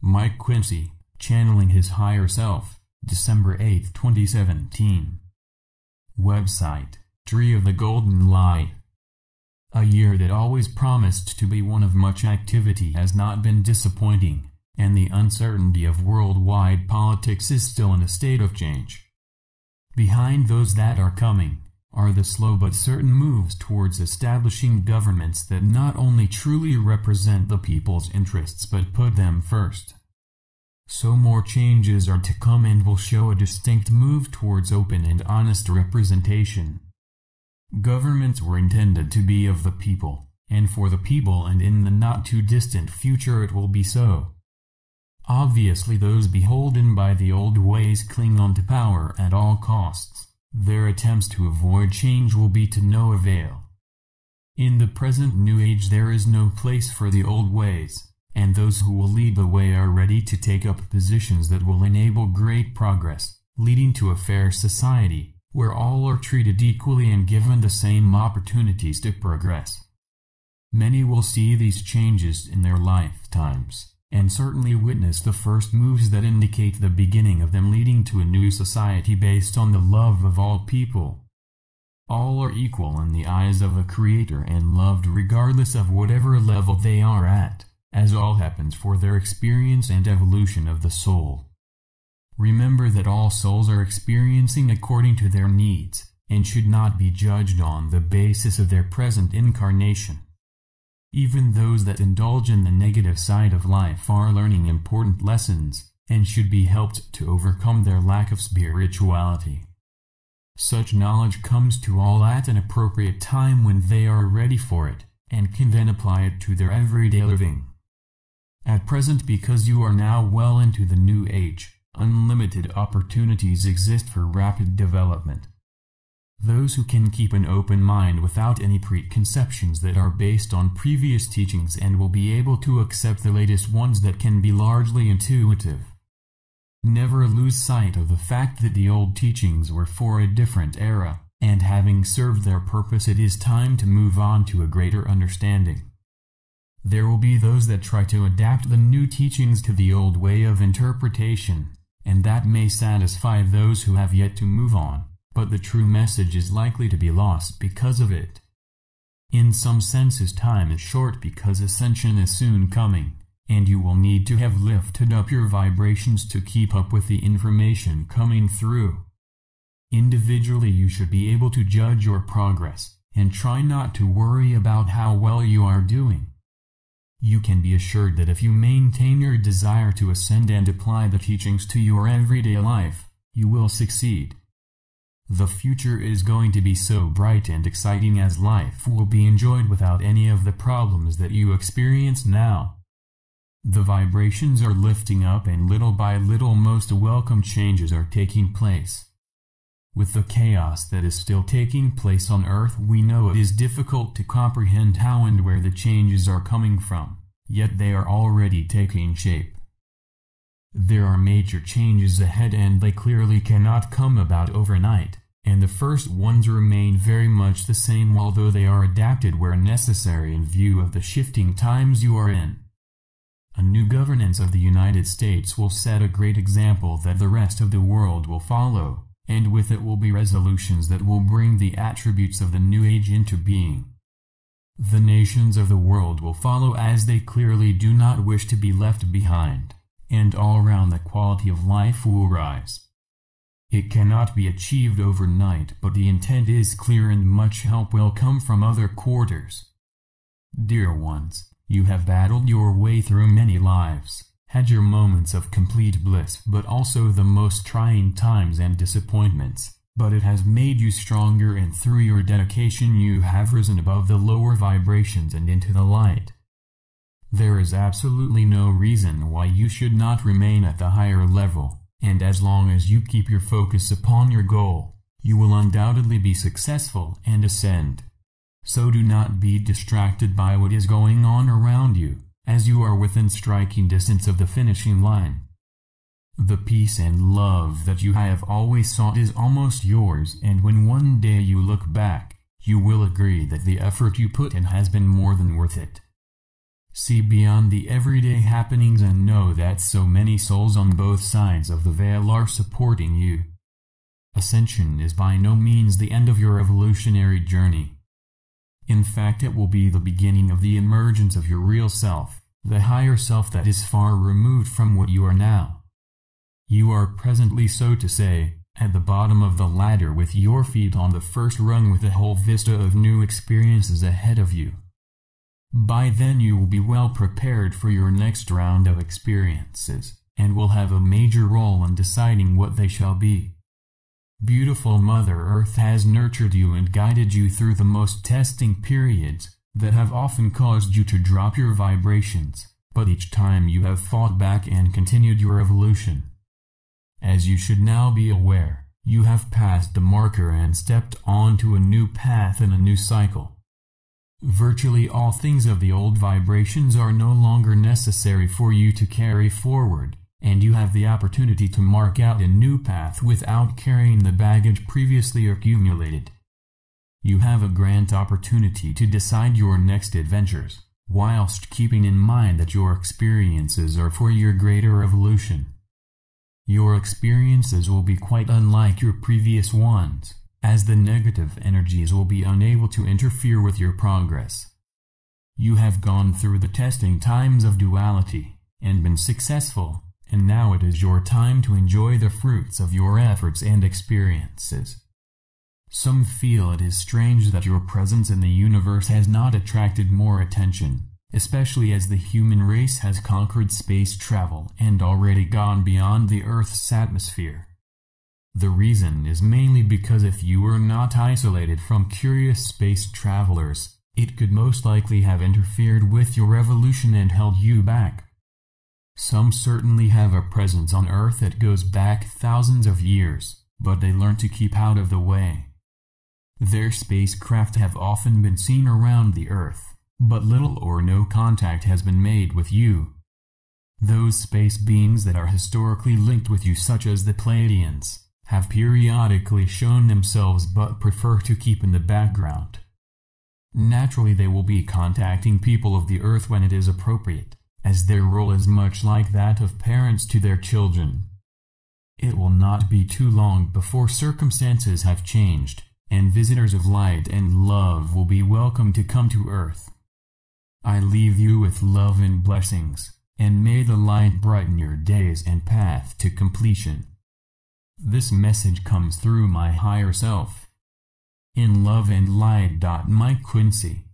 Mike Quinsey, Channeling His Higher Self, December 8, 2017. Website, Tree of the Golden Light. A year that always promised to be one of much activity has not been disappointing, and the uncertainty of worldwide politics is still in a state of change. Behind those that are coming are the slow but certain moves towards establishing governments that not only truly represent the people's interests but put them first. So more changes are to come and will show a distinct move towards open and honest representation. Governments were intended to be of the people, and for the people, and in the not-too-distant future it will be so. Obviously those beholden by the old ways cling on to power at all costs. Their attempts to avoid change will be to no avail. In the present new age there is no place for the old ways, and those who will lead the way are ready to take up positions that will enable great progress, leading to a fair society, where all are treated equally and given the same opportunities to progress. Many will see these changes in their lifetimes, and certainly witness the first moves that indicate the beginning of them leading to a new society based on the love of all people. All are equal in the eyes of the Creator and loved regardless of whatever level they are at, as all happens for their experience and evolution of the soul. Remember that all souls are experiencing according to their needs, and should not be judged on the basis of their present incarnation. Even those that indulge in the negative side of life are learning important lessons, and should be helped to overcome their lack of spirituality. Such knowledge comes to all at an appropriate time when they are ready for it, and can then apply it to their everyday living. At present, because you are now well into the new age, unlimited opportunities exist for rapid development. Those who can keep an open mind without any preconceptions that are based on previous teachings and will be able to accept the latest ones that can be largely intuitive. Never lose sight of the fact that the old teachings were for a different era, and having served their purpose it is time to move on to a greater understanding. There will be those that try to adapt the new teachings to the old way of interpretation, and that may satisfy those who have yet to move on. But the true message is likely to be lost because of it. In some senses time is short because ascension is soon coming, and you will need to have lifted up your vibrations to keep up with the information coming through. Individually you should be able to judge your progress, and try not to worry about how well you are doing. You can be assured that if you maintain your desire to ascend and apply the teachings to your everyday life, you will succeed. The future is going to be so bright and exciting as life will be enjoyed without any of the problems that you experience now. The vibrations are lifting up and little by little most welcome changes are taking place. With the chaos that is still taking place on Earth, we know it is difficult to comprehend how and where the changes are coming from, yet they are already taking shape. There are major changes ahead and they clearly cannot come about overnight, and the first ones remain very much the same although they are adapted where necessary in view of the shifting times you are in. A new governance of the United States will set a great example that the rest of the world will follow, and with it will be resolutions that will bring the attributes of the new age into being. The nations of the world will follow as they clearly do not wish to be left behind, and all around the quality of life will rise. It cannot be achieved overnight, but the intent is clear and much help will come from other quarters. Dear ones, you have battled your way through many lives, had your moments of complete bliss but also the most trying times and disappointments, but it has made you stronger and through your dedication you have risen above the lower vibrations and into the light. There is absolutely no reason why you should not remain at the higher level, and as long as you keep your focus upon your goal, you will undoubtedly be successful and ascend. So do not be distracted by what is going on around you, as you are within striking distance of the finishing line. The peace and love that you have always sought is almost yours, and when one day you look back, you will agree that the effort you put in has been more than worth it. See beyond the everyday happenings and know that so many souls on both sides of the veil are supporting you. Ascension is by no means the end of your evolutionary journey. In fact, it will be the beginning of the emergence of your real self, the higher self that is far removed from what you are now. You are presently, so to say, at the bottom of the ladder with your feet on the first rung with a whole vista of new experiences ahead of you. By then you will be well prepared for your next round of experiences, and will have a major role in deciding what they shall be. Beautiful Mother Earth has nurtured you and guided you through the most testing periods that have often caused you to drop your vibrations, but each time you have fought back and continued your evolution. As you should now be aware, you have passed the marker and stepped onto a new path in a new cycle. Virtually all things of the old vibrations are no longer necessary for you to carry forward, and you have the opportunity to mark out a new path without carrying the baggage previously accumulated. You have a grand opportunity to decide your next adventures, whilst keeping in mind that your experiences are for your greater evolution. Your experiences will be quite unlike your previous ones, as the negative energies will be unable to interfere with your progress. You have gone through the testing times of duality, and been successful, and now it is your time to enjoy the fruits of your efforts and experiences. Some feel it is strange that your presence in the universe has not attracted more attention, especially as the human race has conquered space travel and already gone beyond the Earth's atmosphere. The reason is mainly because if you were not isolated from curious space travelers, it could most likely have interfered with your evolution and held you back. Some certainly have a presence on Earth that goes back thousands of years, but they learn to keep out of the way. Their spacecraft have often been seen around the Earth, but little or no contact has been made with you. Those space beings that are historically linked with you, such as the Pleiadians, have periodically shown themselves but prefer to keep in the background. Naturally, they will be contacting people of the Earth when it is appropriate, as their role is much like that of parents to their children. It will not be too long before circumstances have changed, and visitors of light and love will be welcome to come to Earth. I leave you with love and blessings, and may the light brighten your days and path to completion. This message comes through my higher self. In love and light. My Quinsey.